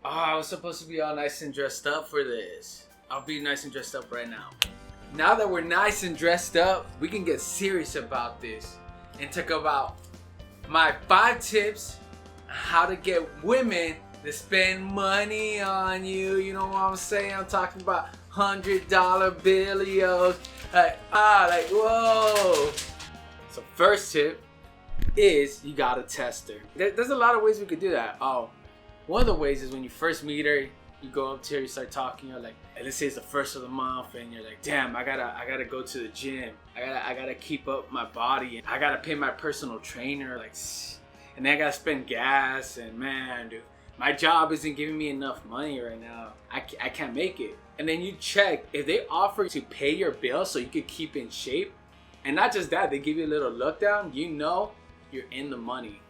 Oh, I was supposed to be all nice and dressed up for this. I'll be nice and dressed up right now. Now that we're nice and dressed up, we can get serious about this and talk about my 5 tips on how to get women to spend money on you. You know what I'm saying? I'm talking about $100 billios. Whoa. So first tip is you gotta test her. There's a lot of ways we could do that. One of the ways is when you first meet her, you go up to her, you start talking, you're like, hey, let's say it's the first of the month, and you're like, damn, I gotta go to the gym. I gotta keep up my body, and I gotta pay my personal trainer, and then I gotta spend gas, and man, dude, my job isn't giving me enough money right now. I can't make it. And then you check if they offer to pay your bill so you could keep in shape, and not just that, they give you a little look down. You know you're in the money,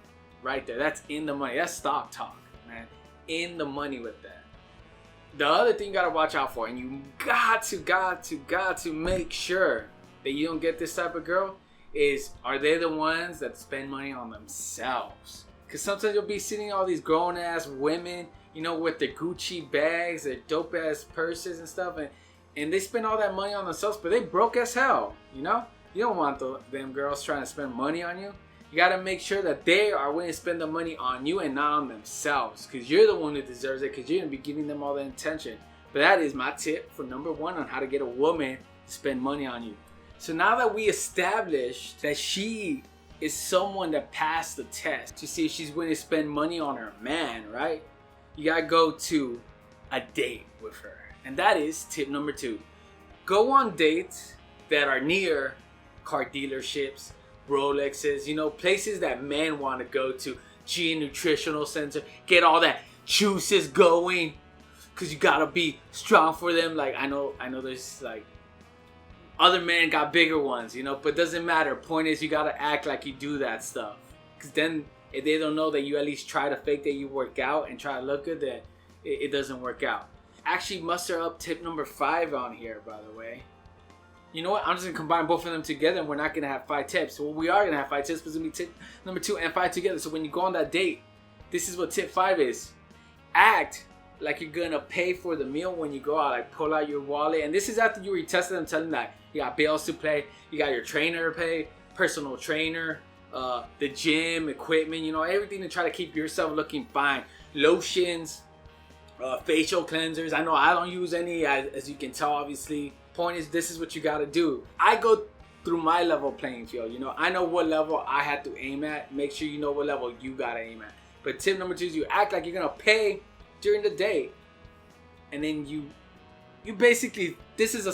right there. That's in the money. That's stock talk, man. In the money with that. The other thing you gotta watch out for, and you got to make sure that you don't get this type of girl, is are they the ones that spend money on themselves? Because sometimes you'll be seeing all these grown ass women, you know, with their Gucci bags, their dope ass purses and stuff, and they spend all that money on themselves, but they broke as hell, you know? You don't want them girls trying to spend money on you. You gotta make sure that they are willing to spend the money on you and not on themselves, because you're the one who deserves it, because you're gonna be giving them all the attention. But that is my tip for number 1 on how to get a woman to spend money on you. So now that we established that she is someone that passed the test to see if she's willing to spend money on her man, right? You gotta go to a date with her. And that is tip number 2. Go on dates that are near car dealerships, Rolexes, you know, places that men want to go to. G Nutritional Center, get all that juices going, because you gotta be strong for them. Like I know there's like other men got bigger ones, you know, but doesn't matter. Point is, you gotta act like you do that stuff, because then if they don't know that you at least try to fake that you work out and try to look good, then it doesn't work out. Actually, muster up tip number 5 on here, by the way. You know what? I'm just going to combine both of them together, and we're not going to have 5 tips. Well, we are going to have 5 tips, but it's going to be tip number 2 and 5 together. So when you go on that date, this is what tip 5 is. Act like you're going to pay for the meal when you go out. Like, pull out your wallet. And this is after you retested them, telling them that you got bills to pay, you got your trainer to pay, personal trainer, the gym, equipment, you know, everything to try to keep yourself looking fine. Lotions, facial cleansers. I know I don't use any, as you can tell, obviously. Point is, this is what you gotta do. I go through my level playing field, you know. I know what level I had to aim at. Make sure you know what level you gotta aim at. But tip number 2 is you act like you're gonna pay during the date, and then you basically, this is a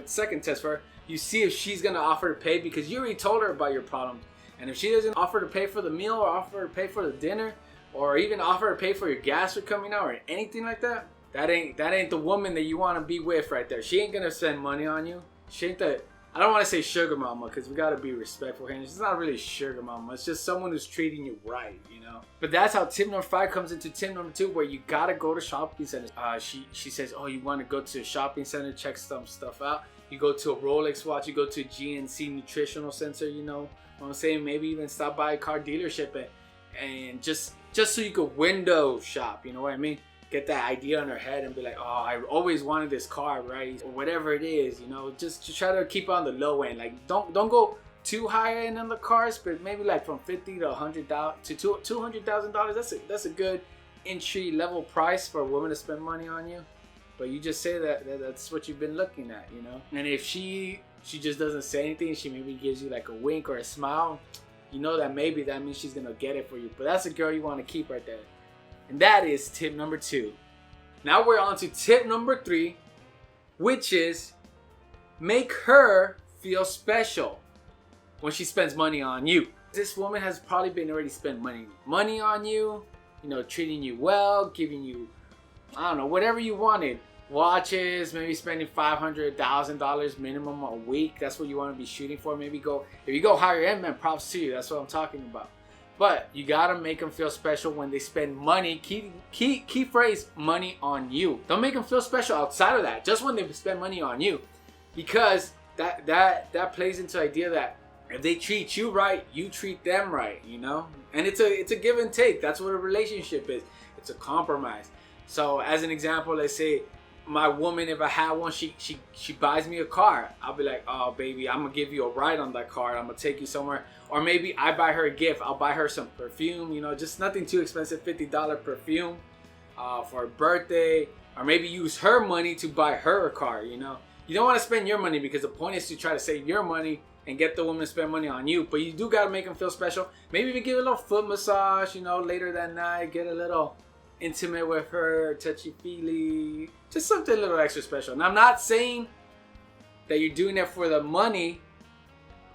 second test for her. You see if she's gonna offer to pay, because you already told her about your problems. And if she doesn't offer to pay for the meal, or offer to pay for the dinner, or even offer to pay for your gas for coming out, or anything like that, that ain't the woman that you want to be with right there. She ain't gonna spend money on you. She ain't the, I don't want to say sugar mama, because we gotta be respectful here. And she's not really sugar mama. It's just someone who's treating you right, you know. But that's how tip number 5 comes into tip number 2, where you gotta go to shopping centers. She says, oh, you want to go to a shopping center, check some stuff out. You go to a Rolex watch. You go to a GNC Nutritional Center. You know what I'm saying? Maybe even stop by a car dealership and just so you could window shop. You know what I mean? Get that idea in her head and be like, oh, I always wanted this car, right? Or whatever it is, you know, just to try to keep on the low end. Like, don't go too high end on the cars, but maybe like from $50,000 to $100,000 to $200,000. That's a good entry level price for a woman to spend money on you. But you just say that's what you've been looking at, you know. And if she just doesn't say anything, she maybe gives you like a wink or a smile, you know that maybe that means she's gonna get it for you. But that's a girl you want to keep right there. And that is tip number 2. Now we're on to tip number 3, which is make her feel special when she spends money on you. This woman has probably been already spent money on you, you know, treating you well, giving you, I don't know, whatever you wanted. Watches, maybe spending $500, $1,000 minimum a week. That's what you want to be shooting for. Maybe if you go higher end, man, props to you. That's what I'm talking about. But you gotta make them feel special when they spend money. Key phrase, money on you. Don't make them feel special outside of that. Just when they spend money on you, because that plays into the idea that if they treat you right, you treat them right. You know, and it's a give and take. That's what a relationship is. It's a compromise. So as an example, let's say my woman, if I had one, she buys me a car. I'll be like, oh baby, I'm gonna give you a ride on that car. I'm gonna take you somewhere. Or maybe I buy her a gift. I'll buy her some perfume, you know, just nothing too expensive, $50 perfume for her birthday. Or maybe use her money to buy her a car, you know. You don't want to spend your money because the point is to try to save your money and get the woman to spend money on you. But you do got to make them feel special. Maybe we give a little foot massage, you know, later that night. Get a little intimate with her, touchy-feely. Just something a little extra special. And I'm not saying that you're doing it for the money.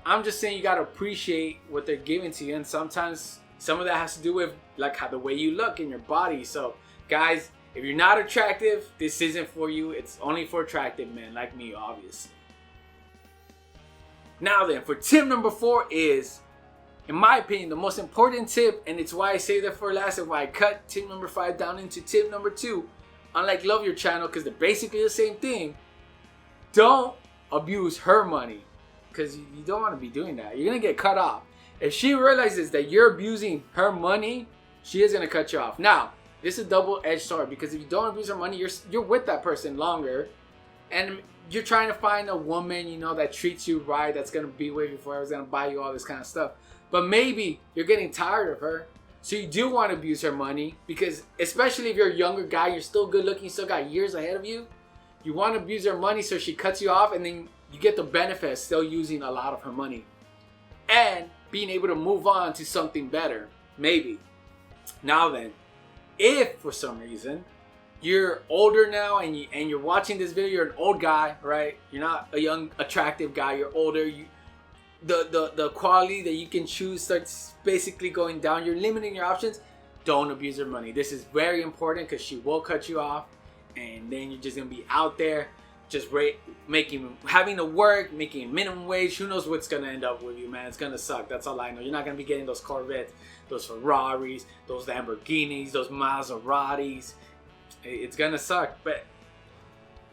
I'm just saying you got to appreciate what they're giving to you. And sometimes some of that has to do with like how the way you look in your body. So guys, if you're not attractive, this isn't for you. It's only for attractive men like me, obviously. Now then, for tip number 4 is, in my opinion, the most important tip, and it's why I say that for last and why I cut tip number 5 down into tip number 2. Unlike Love Your Channel, because they're basically the same thing. Don't abuse her money, because you don't want to be doing that. You're going to get cut off. If she realizes that you're abusing her money, she is going to cut you off. Now, this is a double-edged sword, because if you don't abuse her money, you're with that person longer, and you're trying to find a woman, you know, that treats you right, that's going to be with you forever, is going to buy you all this kind of stuff. But maybe you're getting tired of her, so you do want to abuse her money, because especially if you're a younger guy, you're still good looking, you still got years ahead of you, you want to abuse her money so she cuts you off, and then you get the benefit of still using a lot of her money and being able to move on to something better, maybe. Now then, if for some reason you're older now and you're watching this video, you're an old guy, right? You're not a young attractive guy, you're older, the quality that you can choose starts basically going down, you're limiting your options. Don't abuse her money. This is very important, because she will cut you off, and then you're just gonna be out there just having to work, making minimum wage. Who knows what's gonna end up with you, man? It's gonna suck. That's all I know. You're not gonna be getting those Corvettes, those Ferraris, those Lamborghinis, those Maseratis. It's gonna suck, but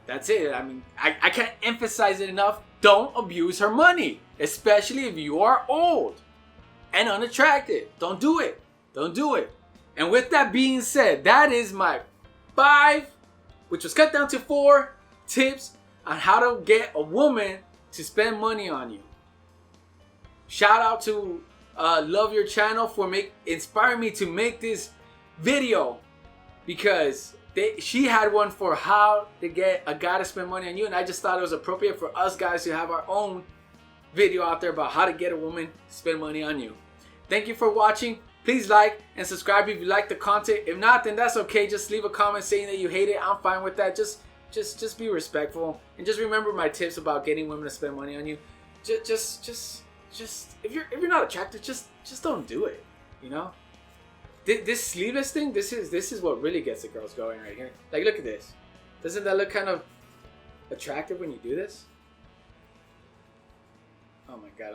that's it. I mean, I can't emphasize it enough. Don't abuse her money, especially if you are old and unattractive. Don't do it. Don't do it. And with that being said, that is my 5, which was cut down to 4 tips on how to get a woman to spend money on you. Shout out to Love Your Channel for inspiring me to make this video, because she had one for how to get a guy to spend money on you, and I just thought it was appropriate for us guys to have our own video out there about how to get a woman to spend money on you. Thank you for watching. Please like and subscribe if you like the content. If not, then that's okay. Just leave a comment saying that you hate it. I'm fine with that. Just be respectful, and just remember my tips about getting women to spend money on you. Just if you're not attractive, just don't do it. You know. This sleeveless thing, this is what really gets the girls going right here. Like, look at this. Doesn't that look kind of attractive when you do this? Oh my god,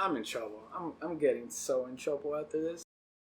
I'm in trouble. I'm getting so in trouble after this.